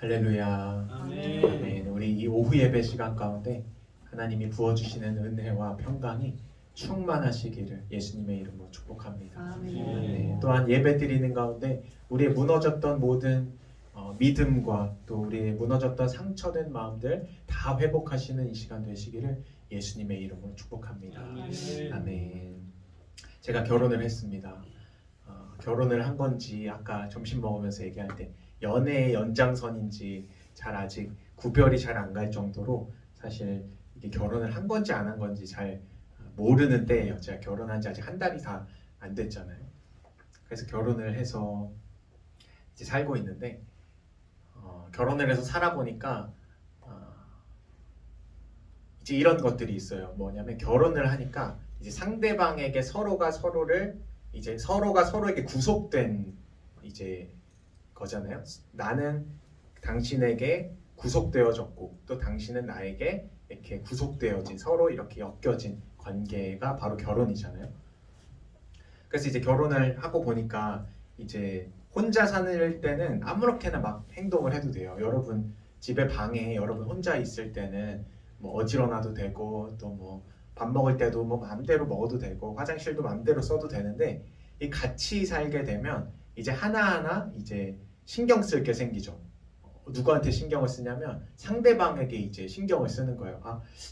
할렐루야. 아멘. 아멘. 우리 이 오후 예배 시간 가운데 하나님이 부어주시는 은혜와 평강이 충만하시기를 예수님의 이름으로 축복합니다. 아멘. 네, 또한 예배 드리는 가운데 우리의 무너졌던 모든 믿음과 또 우리의 무너졌던 상처된 마음들 다 회복하시는 이 시간 되시기를 예수님의 이름으로 축복합니다. 아멘. 아멘. 제가 결혼을 했습니다. 결혼을 한 건지 아까 점심 먹으면서 얘기할 때 연애의 연장선인지 잘 아직 구별이 잘 안 갈 정도로 사실 이게 결혼을 한 건지 안 한 건지 잘 모르는 때예요. 제가 결혼한 지 아직 한 달이 다 안 됐잖아요. 그래서 결혼을 해서 이제 살고 있는데 결혼을 해서 살아보니까 이제 이런 것들이 있어요. 뭐냐면 결혼을 하니까 이제 상대방에게 서로가 서로에게 구속된 이제 거잖아요. 나는 당신에게 구속되어졌고 또 당신은 나에게 이렇게 구속되어진 서로 이렇게 엮여진 관계가 바로 결혼이잖아요. 그래서 이제 결혼을 하고 보니까 이제 혼자 사는 때는 아무렇게나 막 행동을 해도 돼요. 여러분 집에 방에 여러분 혼자 있을 때는 뭐 어지러워도 되고 또 뭐 밥 먹을 때도 뭐 마음대로 먹어도 되고 화장실도 마음대로 써도 되는데 이 같이 살게 되면 이제 하나하나 이제 신경 쓸 게 생기죠. 누구한테 신경을 쓰냐면 상대방에게 이제 신경을 쓰는 거예요.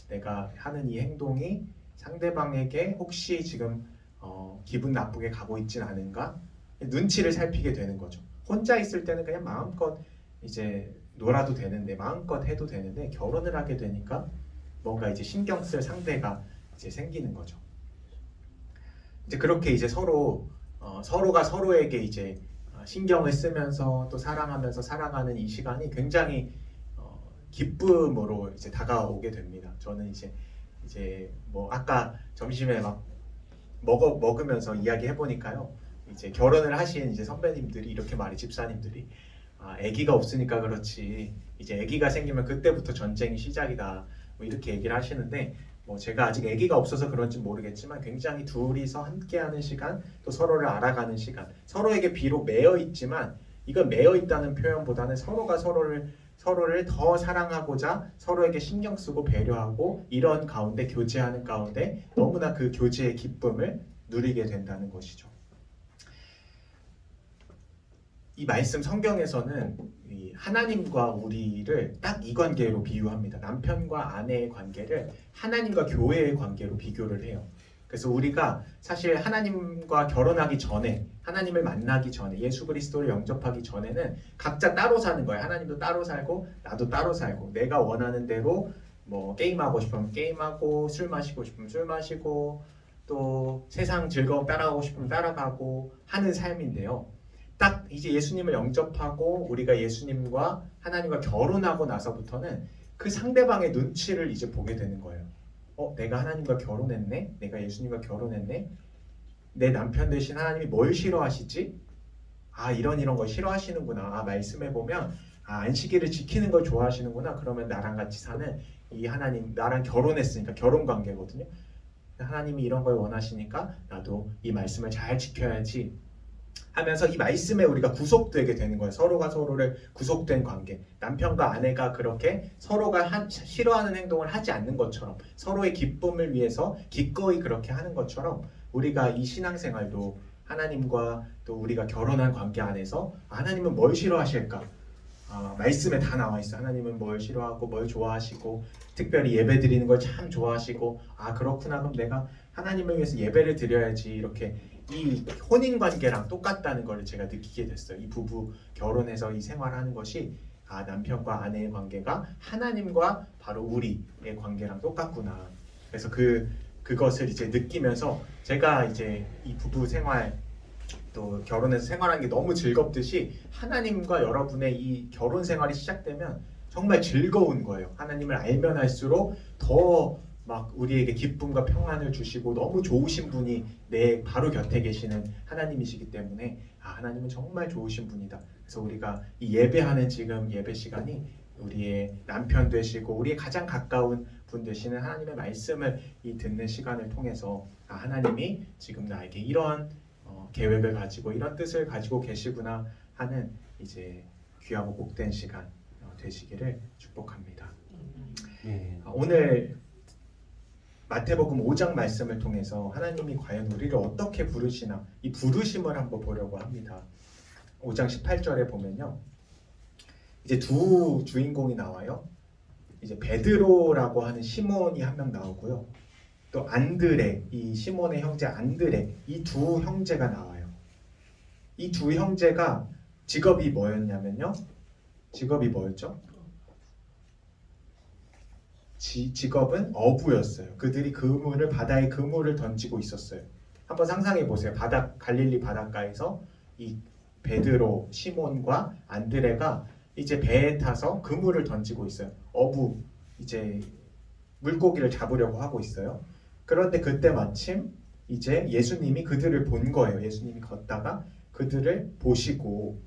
내가 하는 이 행동이 상대방에게 혹시 지금 기분 나쁘게 가고 있진 않은가? 눈치를 살피게 되는 거죠. 혼자 있을 때는 그냥 마음껏 이제 놀아도 되는데 마음껏 해도 되는데 결혼을 하게 되니까 뭔가 이제 신경 쓸 상대가 이제 생기는 거죠. 이제 그렇게 이제 서로가 서로에게 이제 신경을 쓰면서 또 사랑하면서 살아가는 이 시간이 굉장히 기쁨으로 이제 다가오게 됩니다. 저는 이제 뭐 아까 점심에 막 먹으면서 이야기해 보니까요. 이제 결혼을 하신 이제 선배님들이 이렇게 말해 집사님들이 아기가 없으니까 그렇지 이제 아기가 생기면 그때부터 전쟁이 시작이다. 뭐 이렇게 얘기를 하시는데 뭐 제가 아직 아기가 없어서 그런지 모르겠지만 굉장히 둘이서 함께하는 시간 또 서로를 알아가는 시간 서로에게 비록 매여 있지만 이건 매여 있다는 표현보다는 서로가 서로를 더 사랑하고자 서로에게 신경 쓰고 배려하고 이런 가운데 교제하는 가운데 너무나 그 교제의 기쁨을 누리게 된다는 것이죠. 이 말씀 성경에서는 이 하나님과 우리를 딱 이 관계로 비유합니다. 남편과 아내의 관계를 하나님과 교회의 관계로 비교를 해요. 그래서 우리가 사실 하나님과 결혼하기 전에 하나님을 만나기 전에 예수 그리스도를 영접하기 전에는 각자 따로 사는 거예요. 하나님도 따로 살고 나도 따로 살고 내가 원하는 대로 뭐 게임하고 싶으면 게임하고 술 마시고 싶으면 술 마시고 또 세상 즐거움 따라가고 싶으면 따라가고 하는 삶인데요. 딱 이제 예수님을 영접하고 우리가 예수님과 하나님과 결혼하고 나서부터는 그 상대방의 눈치를 이제 보게 되는 거예요. 내가 하나님과 결혼했네? 내가 예수님과 결혼했네? 내 남편 대신 하나님이 뭘 싫어하시지? 이런 거 싫어하시는구나. 말씀해 보면 안식일을 지키는 걸 좋아하시는구나. 그러면 나랑 같이 사는 이 하나님, 나랑 결혼했으니까 결혼 관계거든요. 하나님이 이런 걸 원하시니까 나도 이 말씀을 잘 지켜야지 하면서 이 말씀에 우리가 구속되게 되는 거예요. 서로가 서로를 구속된 관계. 남편과 아내가 그렇게 서로가 싫어하는 행동을 하지 않는 것처럼 서로의 기쁨을 위해서 기꺼이 그렇게 하는 것처럼 우리가 이 신앙생활도 하나님과 또 우리가 결혼한 관계 안에서 하나님은 뭘 싫어하실까? 말씀에 다 나와 있어. 하나님은 뭘 싫어하고 뭘 좋아하시고 특별히 예배 드리는 걸 참 좋아하시고 그렇구나. 그럼 내가 하나님을 위해서 예배를 드려야지. 이렇게 이 혼인 관계랑 똑같다는 걸 제가 느끼게 됐어요. 이 부부 결혼해서 이 생활하는 것이 남편과 아내의 관계가 하나님과 바로 우리의 관계랑 똑같구나. 그래서 그것을 이제 느끼면서 제가 이제 이 부부 생활 또 결혼해서 생활하는 게 너무 즐겁듯이 하나님과 여러분의 이 결혼 생활이 시작되면 정말 즐거운 거예요. 하나님을 알면 할수록 더 막 우리에게 기쁨과 평안을 주시고 너무 좋으신 분이 내 바로 곁에 계시는 하나님이시기 때문에 하나님은 정말 좋으신 분이다. 그래서 우리가 이 예배하는 지금 예배 시간이 우리의 남편 되시고 우리의 가장 가까운 분 되시는 하나님의 말씀을 이 듣는 시간을 통해서 하나님이 지금 나에게 이런 계획을 가지고 이런 뜻을 가지고 계시구나 하는 이제 귀하고 복된 시간 되시기를 축복합니다. 네. 오늘 마태복음 5장 말씀을 통해서 하나님이 과연 우리를 어떻게 부르시나 이 부르심을 한번 보려고 합니다. 5장 18절에 보면요. 이제 두 주인공이 나와요. 이제 베드로라고 하는 시몬이 한 명 나오고요. 또 안드레, 이 시몬의 형제 안드레, 이 두 형제가 나와요. 이 두 형제가 직업이 뭐였냐면요. 직업이 뭐였죠? 직업은 어부였어요. 그들이 바다에 그물을 던지고 있었어요. 한번 상상해 보세요. 갈릴리 바닷가에서 이 베드로, 시몬과 안드레가 이제 배에 타서 그물을 던지고 있어요. 이제 물고기를 잡으려고 하고 있어요. 그런데 그때 마침 이제 예수님이 그들을 본 거예요. 예수님이 걷다가 그들을 보시고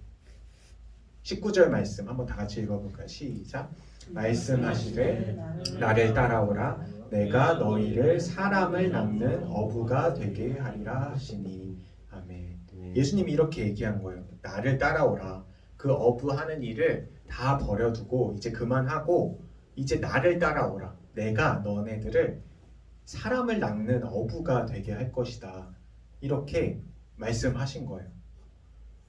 19절 말씀 한번 다 같이 읽어볼까요? 시작. 말씀하시되 나를 따라오라. 내가 너희를 사람을 낚는 어부가 되게 하리라 하시니. 아멘. 예수님이 이렇게 얘기한 거예요. 나를 따라오라. 그 어부하는 일을 다 버려두고 이제 그만하고 이제 나를 따라오라. 내가 너네들을 사람을 낚는 어부가 되게 할 것이다. 이렇게 말씀하신 거예요.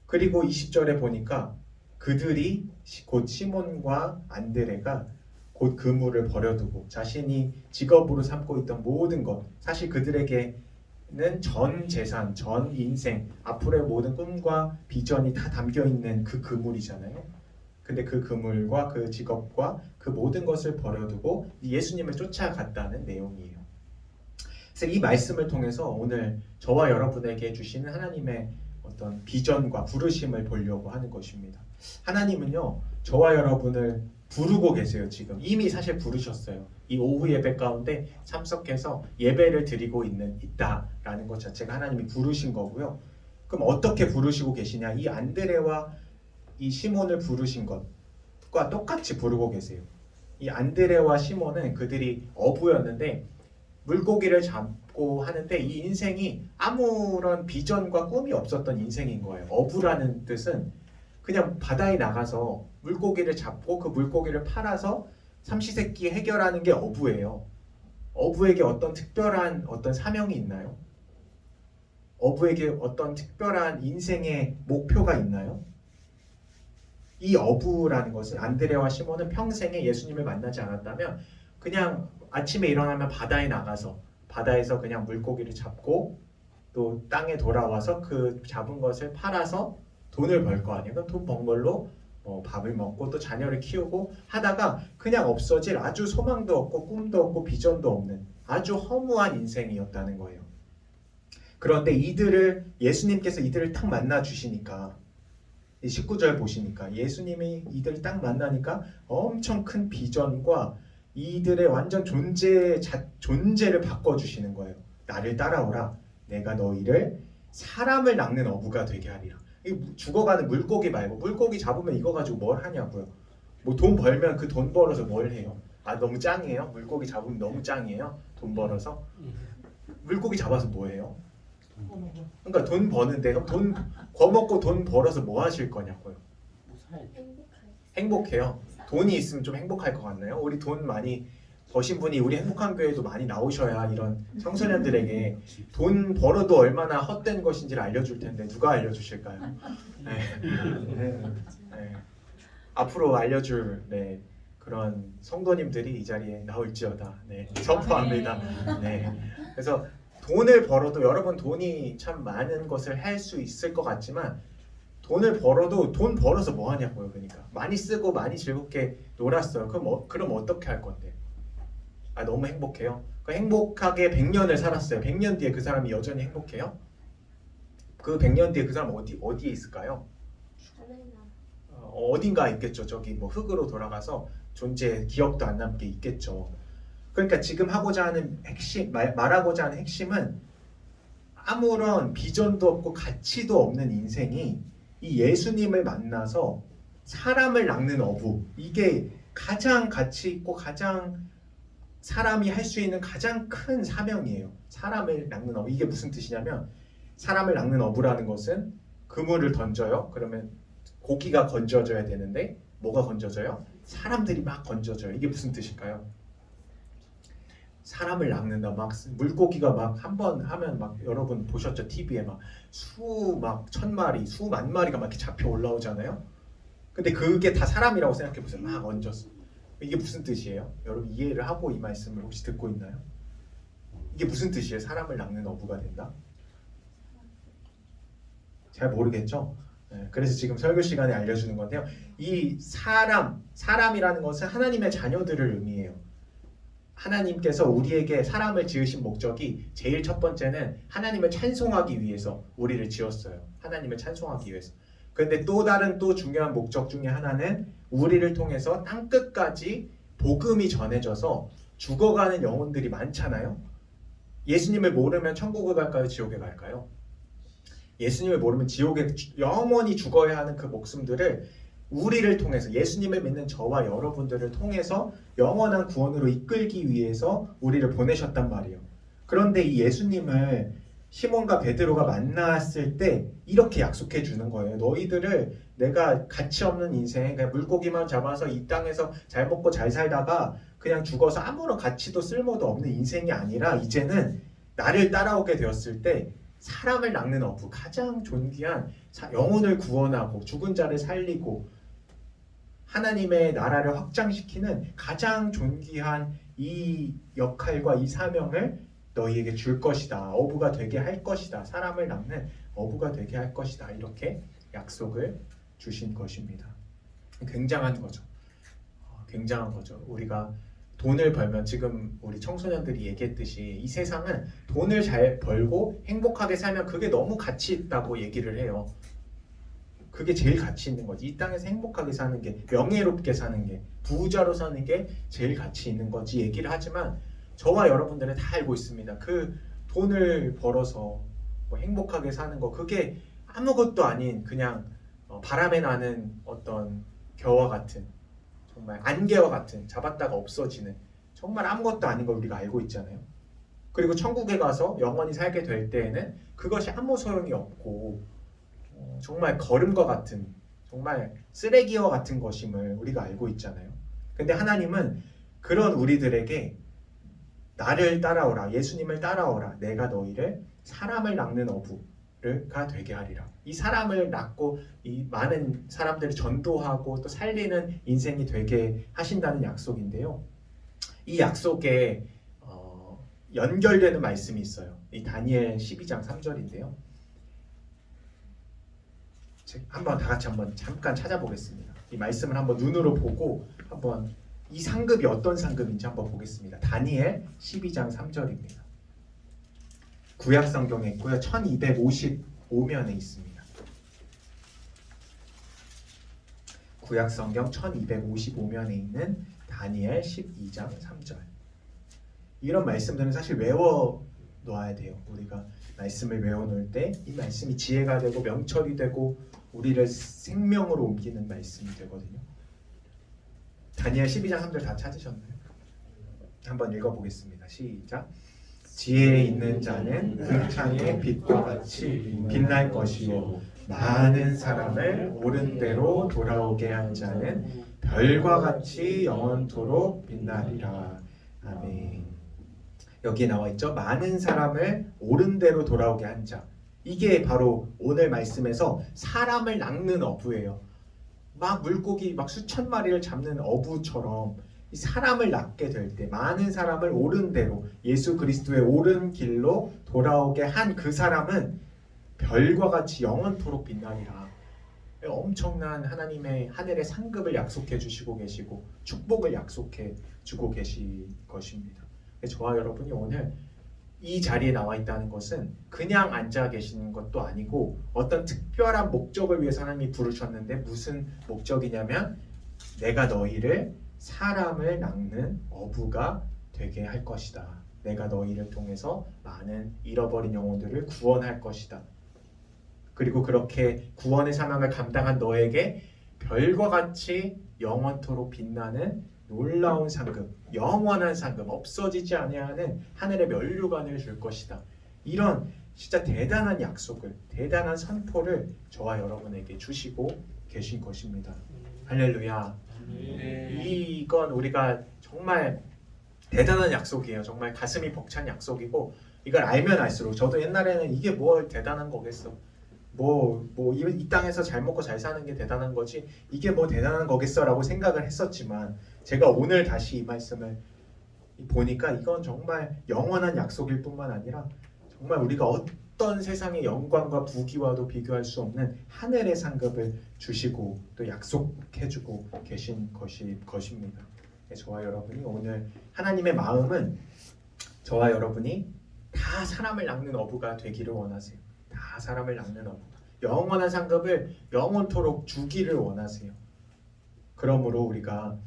그리고 20절에 보니까 그들이 곧 시몬과 안드레가 곧 그물을 버려두고 자신이 직업으로 삼고 있던 모든 것, 사실 그들에게는 전 재산, 전 인생, 앞으로의 모든 꿈과 비전이 다 담겨있는 그 그물이잖아요. 근데 그 그물과 그 직업과 그 모든 것을 버려두고 예수님을 쫓아갔다는 내용이에요. 그래서 이 말씀을 통해서 오늘 저와 여러분에게 주시는 하나님의 어떤 비전과 부르심을 보려고 하는 것입니다. 하나님은요, 저와 여러분을 부르고 계세요. 지금 이미 사실 부르셨어요. 이 오후 예배 가운데 참석해서 예배를 드리고 있다라는 것 자체가 하나님이 부르신 거고요. 그럼 어떻게 부르시고 계시냐? 이 안드레와 이 시몬을 부르신 것과 똑같이 부르고 계세요. 이 안드레와 시몬은 그들이 어부였는데 물고기를 잡고 하는데 이 인생이 아무런 비전과 꿈이 없었던 인생인 거예요. 어부라는 뜻은 그냥 바다에 나가서 물고기를 잡고 그 물고기를 팔아서 삼시세끼 해결하는 게 어부예요. 어부에게 어떤 특별한 어떤 사명이 있나요? 어부에게 어떤 특별한 인생의 목표가 있나요? 이 어부라는 것은 안드레와 시몬은 평생에 예수님을 만나지 않았다면 그냥 아침에 일어나면 바다에 나가서 바다에서 그냥 물고기를 잡고 또 땅에 돌아와서 그 잡은 것을 팔아서 돈을 벌 거 아니에요. 그럼 돈 번 걸로 밥을 먹고 또 자녀를 키우고 하다가 그냥 없어질 아주 소망도 없고 꿈도 없고 비전도 없는 아주 허무한 인생이었다는 거예요. 그런데 예수님께서 이들을 딱 만나 주시니까 19절 보시니까 예수님이 이들을 딱 만나니까 엄청 큰 비전과 이들의 완전 존재를 바꿔주시는 거예요. 나를 따라오라. 내가 너희를 사람을 낚는 어부가 되게 하리라. 죽어가는 물고기 말고 물고기 잡으면 이거 가지고 뭘 하냐고요. 뭐 돈 벌면 그 돈 벌어서 뭘 해요? 너무 짱이에요? 물고기 잡으면 너무 짱이에요? 돈 물고기 잡아서 뭐 해요? 그러니까 돈 버는데 돈 거먹고 돈 벌어서 뭐 하실 거냐고요. 행복해요. 돈이 있으면 좀 행복할 것 같나요? 우리 돈 많이 버신 분이 우리 행복한 교회도 많이 나오셔야 이런 청소년들에게 돈 벌어도 얼마나 헛된 것인지를 알려줄 텐데 누가 알려주실까요? 네. 앞으로 알려줄 그런 성도님들이 이 자리에 나올지어다. 선포합니다. 그래서 돈을 벌어도 여러분 돈이 참 많은 것을 할 수 있을 것 같지만 돈을 벌어도 돈 벌어서 뭐 하냐고요. 그러니까 많이 쓰고 많이 즐겁게 놀았어요. 그럼 어떻게 할 건데? 너무 행복해요. 행복하게 100년을 살았어요. 100년 뒤에 그 사람이 여전히 행복해요? 그 100년 뒤에 그 사람 어디에 있을까요? 어딘가 있겠죠. 저기 뭐 흙으로 돌아가서 기억도 안 남게 있겠죠. 그러니까 지금 하고자 하는 핵심, 말하고자 하는 핵심은 아무런 비전도 없고 가치도 없는 인생이 이 예수님을 만나서 사람을 낚는 어부, 이게 가장 가치 있고 가장 사람이 할 수 있는 가장 큰 사명이에요. 사람을 낚는 어부. 이게 무슨 뜻이냐면 사람을 낚는 어부라는 것은 그물을 던져요. 그러면 고기가 건져져야 되는데 뭐가 건져져요? 사람들이 막 건져져요. 이게 무슨 뜻일까요? 사람을 낚는다. 막 물고기가 막 한 번 하면 막 여러분 보셨죠? TV에 막 수 막 1000마리, 수만 마리가 막 이렇게 잡혀 올라오잖아요. 근데 그게 다 사람이라고 생각해 보세요. 막 얹었어. 이게 무슨 뜻이에요? 여러분 이해를 하고 이 말씀을 혹시 듣고 있나요? 이게 무슨 뜻이에요? 사람을 낚는 어부가 된다? 잘 모르겠죠? 네, 그래서 지금 설교 시간에 알려주는 건데요. 이 사람이라는 것은 하나님의 자녀들을 의미해요. 하나님께서 우리에게 사람을 지으신 목적이 제일 첫 번째는 하나님을 찬송하기 위해서 우리를 지었어요. 하나님을 찬송하기 위해서. 그런데 또 다른 또 중요한 목적 중에 하나는 우리를 통해서 땅끝까지 복음이 전해져서 죽어가는 영혼들이 많잖아요. 예수님을 모르면 천국에 갈까요? 지옥에 갈까요? 예수님을 모르면 지옥에 영원히 죽어야 하는 그 목숨들을 우리를 통해서 예수님을 믿는 저와 여러분들을 통해서 영원한 구원으로 이끌기 위해서 우리를 보내셨단 말이에요. 그런데 이 예수님을 시몬과 베드로가 만났을 때 이렇게 약속해 주는 거예요. 너희들을 내가 가치 없는 인생, 그냥 물고기만 잡아서 이 땅에서 잘 먹고 잘 살다가 그냥 죽어서 아무런 가치도 쓸모도 없는 인생이 아니라 이제는 나를 따라오게 되었을 때 사람을 낚는 어부, 가장 존귀한 영혼을 구원하고 죽은 자를 살리고 하나님의 나라를 확장시키는 가장 존귀한 이 역할과 이 사명을 너희에게 줄 것이다. 어부가 되게 할 것이다. 사람을 낚는 어부가 되게 할 것이다. 이렇게 약속을 주신 것입니다. 굉장한 거죠. 굉장한 거죠. 우리가 돈을 벌면 지금 우리 청소년들이 얘기했듯이 이 세상은 돈을 잘 벌고 행복하게 살면 그게 너무 가치 있다고 얘기를 해요. 그게 제일 가치 있는 거지. 이 땅에서 행복하게 사는 게, 명예롭게 사는 게, 부자로 사는 게 제일 가치 있는 거지 얘기를 하지만 저와 여러분들은 다 알고 있습니다. 그 돈을 벌어서 뭐 행복하게 사는 거 그게 아무것도 아닌 그냥 바람에 나는 어떤 겨와 같은, 정말 안개와 같은, 잡았다가 없어지는 정말 아무것도 아닌 걸 우리가 알고 있잖아요. 그리고 천국에 가서 영원히 살게 될 때에는 그것이 아무 소용이 없고 정말 거름과 같은, 정말 쓰레기와 같은 것임을 우리가 알고 있잖아요. 근데 하나님은 그런 우리들에게 나를 따라오라, 예수님을 따라오라, 내가 너희를 사람을 낚는 어부가 되게 하리라. 이 사람을 낚고 이 많은 사람들을 전도하고 또 살리는 인생이 되게 하신다는 약속인데요. 이 약속에 연결되는 말씀이 있어요. 이 다니엘 12장 3절인데요. 한번 다 같이 한번 잠깐 찾아보겠습니다. 이 말씀을 한번 눈으로 보고 한번 이 상급이 어떤 상급인지 한번 보겠습니다. 다니엘 12장 3절입니다. 구약 성경에 있고요. 1255면에 있습니다. 구약 성경 1255면에 있는 다니엘 12장 3절. 이런 말씀들은 사실 외워 놓아야 돼요. 우리가 말씀을 외워 놓을 때 이 말씀이 지혜가 되고 명철이 되고 우리를 생명으로 옮기는 말씀이 되거든요. 다니엘 12장 3절 다 찾으셨나요? 한번 읽어보겠습니다. 시작. 지혜 있는 자는 흙창의 빛과 같이 빛날 것이요 많은 사람을 옳은 대로 돌아오게 한 자는 별과 같이 영원토록 빛나리라. 아멘. 여기에 나와 있죠. 많은 사람을 옳은 대로 돌아오게 한 자. 이게 바로 오늘 말씀에서 사람을 낚는 어부예요. 막 물고기 막 수천 마리를 잡는 어부처럼 사람을 낚게 될 때 많은 사람을 옳은 대로 예수 그리스도의 옳은 길로 돌아오게 한 그 사람은 별과 같이 영원토록 빛나리라. 엄청난 하나님의 하늘의 상급을 약속해 주시고 계시고 축복을 약속해 주고 계신 것입니다. 저와 여러분이 오늘 이 자리에 나와 있다는 것은 그냥 앉아 계시는 것도 아니고 어떤 특별한 목적을 위해서 하나님이 부르셨는데 무슨 목적이냐면 내가 너희를 사람을 낚는 어부가 되게 할 것이다. 내가 너희를 통해서 많은 잃어버린 영혼들을 구원할 것이다. 그리고 그렇게 구원의 사명을 감당한 너에게 별과 같이 영원토록 빛나는 놀라운 상급, 영원한 상급, 없어지지 아니하는 하늘의 면류관을 줄 것이다. 이런 진짜 대단한 약속을, 대단한 선포를 저와 여러분에게 주시고 계신 것입니다. 할렐루야. 이 이건 우리가 정말 대단한 약속이에요. 정말 가슴이 벅찬 약속이고 이걸 알면 알수록 저도 옛날에는 이게 뭘 대단한 거겠어. 이 땅에서 잘 먹고 잘 사는 게 대단한 거지 이게 뭐 대단한 거겠어라고 생각을 했었지만 제가 오늘 다시 이 말씀을 보니까 이건 정말 영원한 약속일 뿐만 아니라 정말 우리가 어떤 세상의 영광과 부귀와도 비교할 수 없는 하늘의 상급을 주시고 또 약속해주고 계신 것입니다. 저와 여러분이 오늘 하나님의 마음은 저와 여러분이 다 사람을 낳는 어부가 되기를 원하세요. 다 사람을 낳는 어부, 영원한 상급을 영원토록 주기를 원하세요. 그러므로 우리가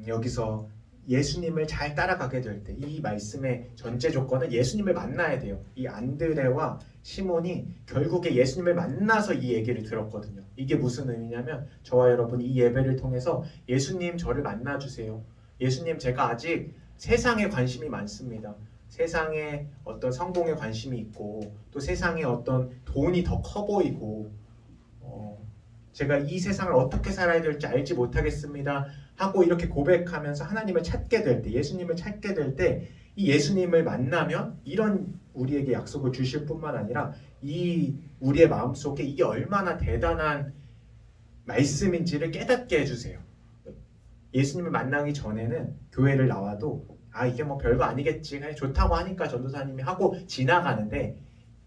여기서 예수님을 잘 따라가게 될 때 이 말씀의 전제 조건은 예수님을 만나야 돼요. 이 안드레와 시몬이 결국에 예수님을 만나서 이 얘기를 들었거든요. 이게 무슨 의미냐면 저와 여러분 이 예배를 통해서 예수님 저를 만나주세요. 예수님 제가 아직 세상에 관심이 많습니다. 세상에 어떤 성공에 관심이 있고 또 세상에 어떤 돈이 더 커 보이고 제가 이 세상을 어떻게 살아야 될지 알지 못하겠습니다 하고 이렇게 고백하면서 하나님을 찾게 될 때, 예수님을 찾게 될 때 이 예수님을 만나면 이런 우리에게 약속을 주실 뿐만 아니라 이 우리의 마음속에 이게 얼마나 대단한 말씀인지를 깨닫게 해주세요. 예수님을 만나기 전에는 교회를 나와도 이게 뭐 별거 아니겠지, 그냥 좋다고 하니까 전도사님이 하고 지나가는데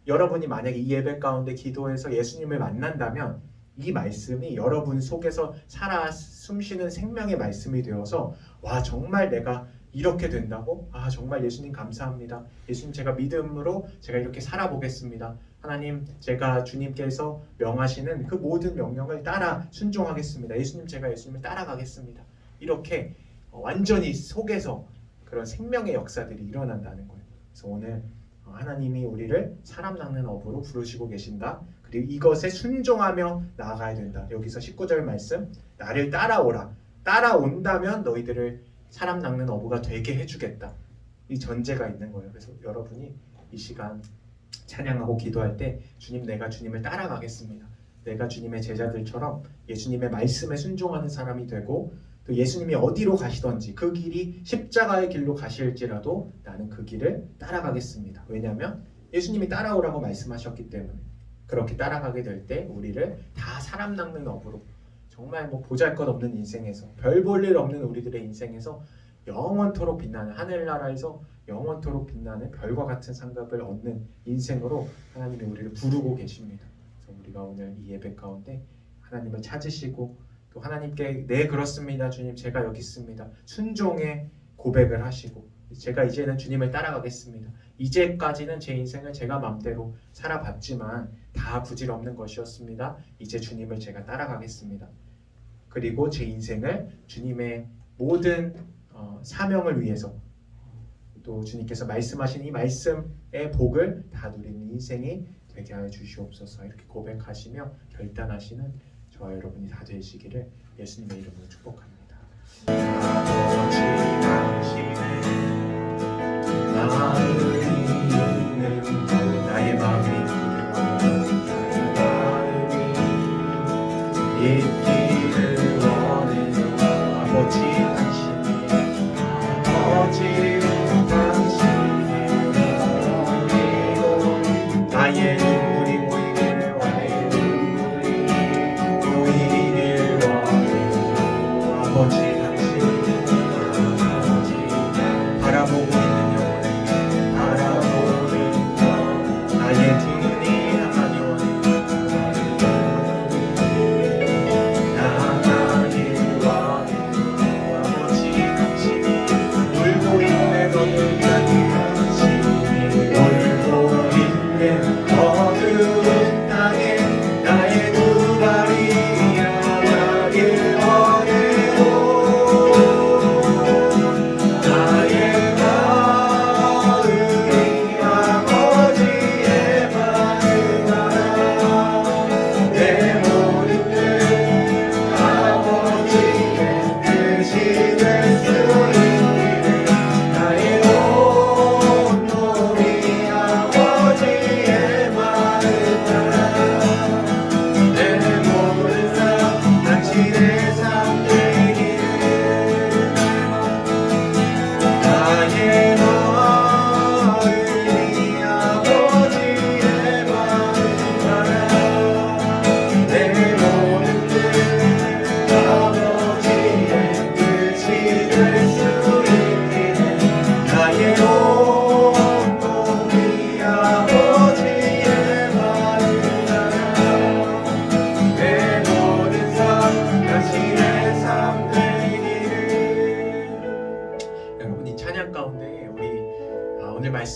여러분이 만약에 이 예배 가운데 기도해서 예수님을 만난다면 이 말씀이 여러분 속에서 살아 숨쉬는 생명의 말씀이 되어서 와 정말 내가 이렇게 된다고? 정말 예수님 감사합니다. 예수님 제가 믿음으로 제가 이렇게 살아보겠습니다. 하나님 제가 주님께서 명하시는 그 모든 명령을 따라 순종하겠습니다. 예수님 제가 예수님을 따라가겠습니다. 이렇게 완전히 속에서 그런 생명의 역사들이 일어난다는 거예요. 그래서 오늘 하나님이 우리를 사람 낳는 어부로 부르시고 계신다. 그리고 이것에 순종하며 나아가야 된다. 여기서 19절 말씀 나를 따라오라. 따라온다면 너희들을 사람 낳는 어부가 되게 해주겠다. 이 전제가 있는 거예요. 그래서 여러분이 이 시간 찬양하고 기도할 때 주님 내가 주님을 따라가겠습니다. 내가 주님의 제자들처럼 예수님의 말씀에 순종하는 사람이 되고 또 예수님이 어디로 가시던지 그 길이 십자가의 길로 가실지라도 나는 그 길을 따라가겠습니다. 왜냐하면 예수님이 따라오라고 말씀하셨기 때문에 그렇게 따라가게 될 때 우리를 다 사람 낳는 어부로 정말 뭐 보잘것없는 인생에서 별 볼 일 없는 우리들의 인생에서 영원토록 빛나는 하늘나라에서 영원토록 빛나는 별과 같은 상급을 얻는 인생으로 하나님이 우리를 부르고 계십니다. 그래서 우리가 오늘 이 예배 가운데 하나님을 찾으시고 또 하나님께 네 그렇습니다 주님 제가 여기 있습니다 순종의 고백을 하시고 제가 이제는 주님을 따라가겠습니다. 이제까지는 제 인생을 제가 맘대로 살아봤지만 다 부질없는 것이었습니다. 이제 주님을 제가 따라가겠습니다. 그리고 제 인생을 주님의 모든 사명을 위해서 또 주님께서 말씀하신 이 말씀의 복을 다 누리는 인생이 되게 하여 주시옵소서. 이렇게 고백하시며 결단하시는 저와 여러분이 다 되시기를 예수님의 이름으로 축복합니다. 아버지 당신은 마음이 있는 나의 마음이 있기를 원해요. 아버지 당신이 나의 눈물이 보이기를 원해요. 보이기를 원해요. 아버지 당신이 바라보고 있는 영혼을 바라보는 나의 두 눈이 향하기 원해요. 향하기 원해요.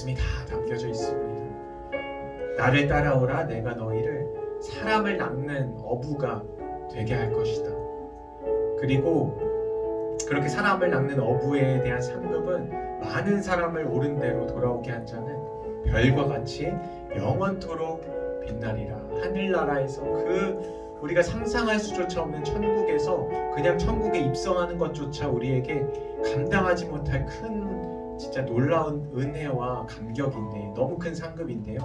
말씀이 다 담겨져 있습니다. 나를 따라오라. 내가 너희를 사람을 낚는 어부가 되게 할 것이다. 그리고 그렇게 사람을 낚는 어부에 대한 상급은 많은 사람을 옳은 대로 돌아오게 한 자는 별과 같이 영원토록 빛나리라. 하늘나라에서 그 우리가 상상할 수조차 없는 천국에서 그냥 천국에 입성하는 것조차 우리에게 감당하지 못할 큰 진짜 놀라운 은혜와 감격인데, 너무 큰 상급인데요.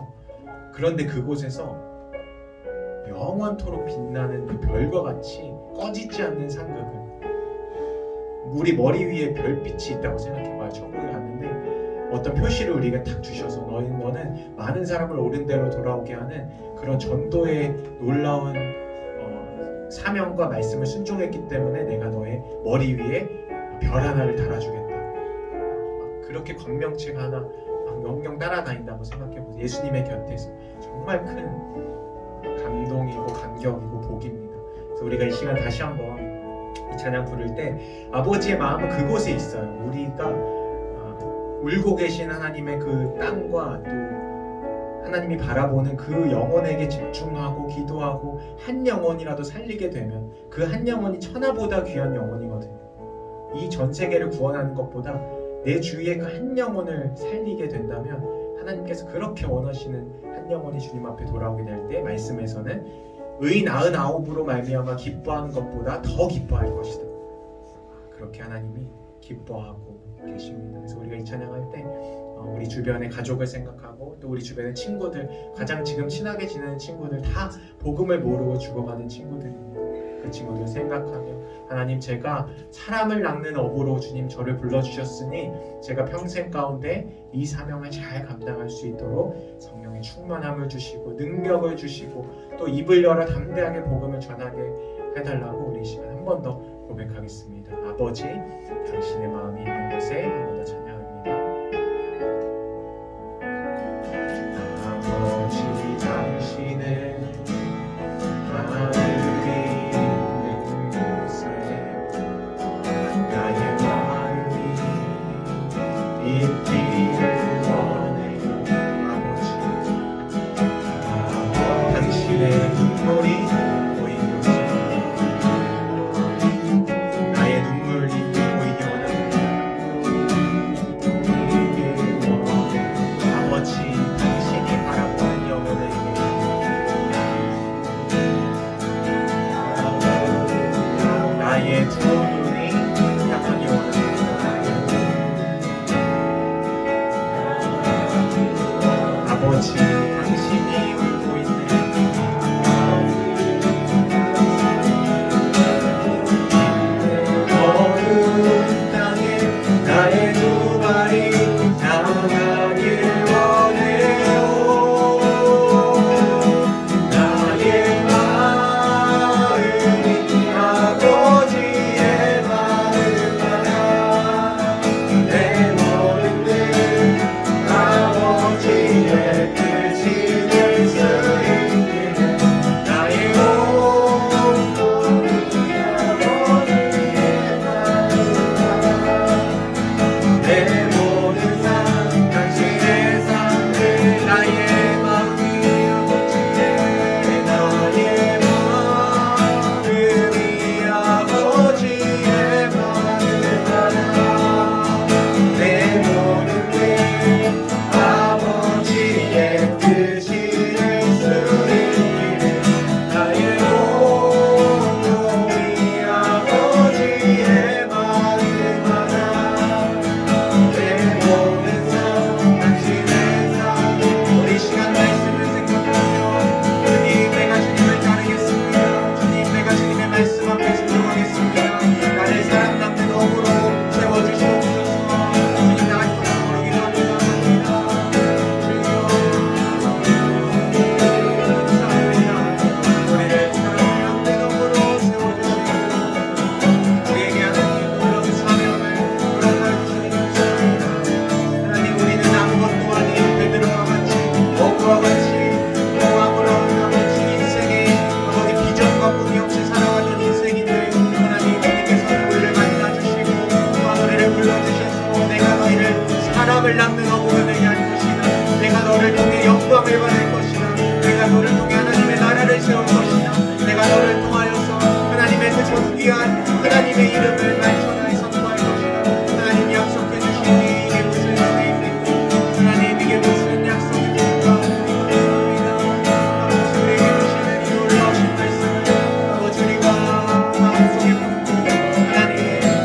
그런데 그곳에서 영원토록 빛나는 그 별과 같이 꺼지지 않는 상급을, 우리 머리 위에 별빛이 있다고 생각해봐요. 천국에 갔는데 어떤 표시를 우리가 탁 주셔서 너는 많은 사람을 옳은 대로 돌아오게 하는 그런 전도의 놀라운 사명과 말씀을 순종했기 때문에 내가 너의 머리 위에 별 하나를 달아주겠다. 그렇게 권명책 하나 명령 따라다닌다고 생각해보세요. 예수님의 곁에서 정말 큰 감동이고 감격이고 복입니다. 그래서 우리가 이 시간 다시 한번 이 찬양 부를 때 아버지의 마음은 그곳에 있어요. 우리가 울고 계신 하나님의 그 땅과 또 하나님이 바라보는 그 영혼에게 집중하고 기도하고 한 영혼이라도 살리게 되면 그 한 영혼이 천하보다 귀한 영혼이거든요. 이 전 세계를 구원하는 것보다 내 주위의 그 한 영혼을 살리게 된다면 하나님께서 그렇게 원하시는 한 영혼이 주님 앞에 돌아오게 될 때 말씀에서는 의인 99으로 말미암아 기뻐하는 것보다 더 기뻐할 것이다. 그렇게 하나님이 기뻐하고 계십니다. 그래서 우리가 이 찬양할 때 우리 주변의 가족을 생각하고 또 우리 주변의 친구들, 가장 지금 친하게 지내는 친구들, 다 복음을 모르고 죽어가는 친구들입니다. 그 친구들 생각하며 하나님, 제가 사람을 낚는 어부로 주님 저를 불러주셨으니 제가 평생 가운데 이 사명을 잘 감당할 수 있도록 성령의 충만함을 주시고 능력을 주시고 또 입을 열어 담대하게 복음을 전하게 해달라고 우리 시간 한 번 더 고백하겠습니다. 아버지, 당신의 마음이 있는 곳에 한 번 더 찬양합니다. 아버지, 당신의 마음이 있는 곳에 나의 마음이 있기를 원해요. 아버지, 당신의 눈물이 보이는 곳에 나의 눈물이 보이기 원합니다. 아버지, 당신이 바라보는 영혼에게 나의 두 눈이 향하기 원합니다. 아버지, 당신이 울고 있는 어두운 땅에 나의 두 발이 나가길 원해요. 나의 마음이 아버지의 마음을 따라 내 머리를 아버지의 뜻이 될 수 있게 나의 온몸이 아버지의 마음을 따라 내 모든 삶 당신의 삶을 나의 마음이 아버지의 나의 마음이 아버지의 마음을 따라 내 모든 게 아버지의 뜻이 될 수 있기를 나의 온몸이 아버지의 마음을 따라 내 모든 삶 당신의 삶 우리 시간 말씀을 생각하며 주님, 내가 주님을 따르겠습니다. 주님, 내가 주님의 말씀 앞에 순종하겠습니다. 나를 사람 낚는 어부로 세워주시옵소서. 주님, 나 같은 어부로 기도합니다. 주여, 감사합니다. 우리를 사람 낚는 어부로 세워주시고 우리에게 하나님 놀라운 사명을 허락하여 주시옵소서. 하나님, 우리는 아무것도 아닌 베드로와 같이 어부와 같이 아무런 아버지 인생에 아버지 비전과 꿈이 없이 살아가는 인생인데 하나님, 주님께서 우리를 만나주시고 우리를 불러주셔서 내가 너희를 사람을 낚는 어부가 되게 할 것이다. 이름을 만천하에 선포할 것이다. 하나님 약속해 주신 이게 무슨 의미입니까? 하나님 이게 무슨 약속입니까? 감사합니다. 아버지 우리에게 주시는 이 놀라우신 말씀을 아버지 우리가 마음속에 품고 하나님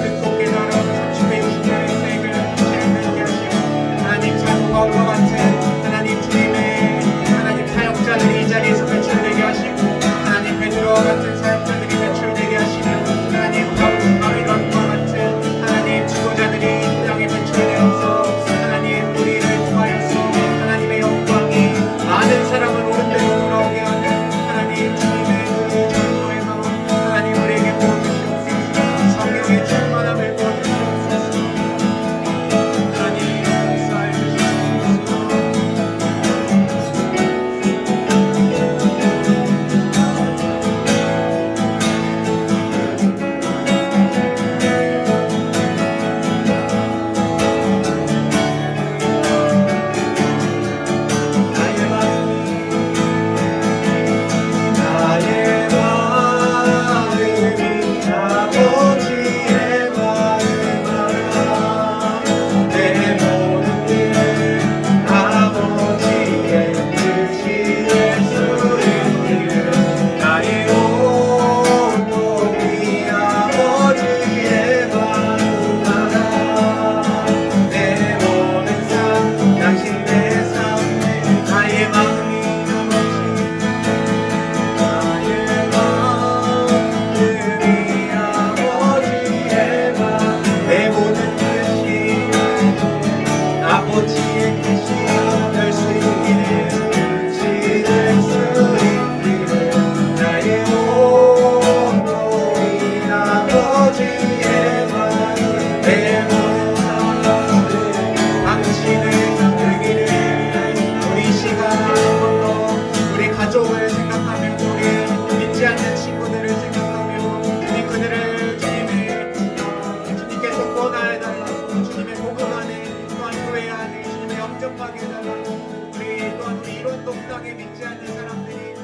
듣고 깨달아 30배 60년의 인생을 재밌게 하시고 하나님 사도 바울과 같은 하나님 주님의 하나님 사역자들이 이 자리에서 배출되게 하시고 하나님 베드로와 같은 사역자들이 배출되게 하시며 하나님 바울과 같은 하나님 지도자들이 이 땅에 배출되어서 하나님 우리를 통하여서 하나님의 영광이 많은 사람을 오른대로 돌아오게 하는 하나님 주님의 그 전도의 마음 하나님 우리에게 부어주시옵소서. 성령의 충만함을 부어주시옵소서. 하나님 역사해 주시옵소서. 나의 마음이 아버지의 마음 알아 내 모든 일 아버지의 뜻이 될 수 있기를 나의 온몸이 아버지의 마음 알아 내 모든 삶 당신의 삶에 나의 마음이 나의 마음이 아버지의 마음 내 모든 뜻이 아버지의 뜻이 될 수 있기를 뜻이 될 수 있기를 나의 온몸이 아버지의 마음 내 모든 사람들 당신을 잡들기를 우리 시간 한번더 우리 가족을 생각하며 우리 믿지 않는 친구들을 생각하며 우리 그들을 주님께서 구원하여달라고 주님의 복음 안에 또한 교회 안에 주님의 영접하게 해달라고 우리 또한 우리 이런 동당에 믿지 않는 사람들이